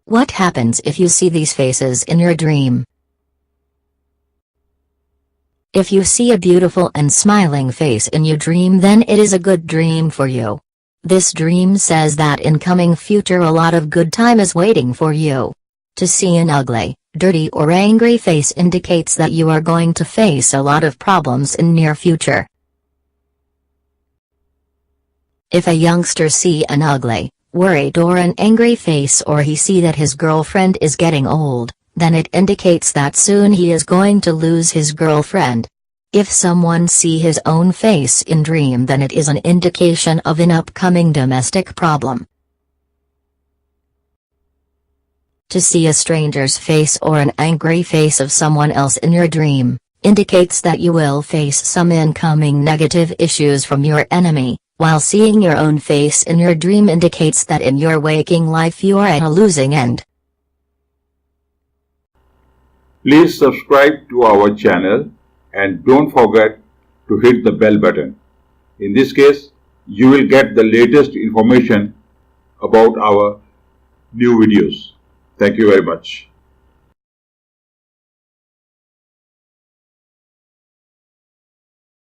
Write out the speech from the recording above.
What happens if you see these faces in your dream? If you see a beautiful and smiling face in your dream, then it is a good dream for you. This dream says that in coming future a lot of good time is waiting for you. To see an ugly, dirty or angry face indicates that you are going to face a lot of problems in near future. If a youngster see an ugly, worried or an angry face, or he see that his girlfriend is getting old, then it indicates that soon he is going to lose his girlfriend. If someone see his own face in dream, then it is an indication of an upcoming domestic problem. To see a stranger's face or an angry face of someone else in your dream, indicates that you will face some incoming negative issues from your enemy, while seeing your own face in your dream indicates that in your waking life you are at a losing end. Please subscribe to our channel and don't forget to hit the bell button. In this case, you will get the latest information about our new videos. Thank you very much.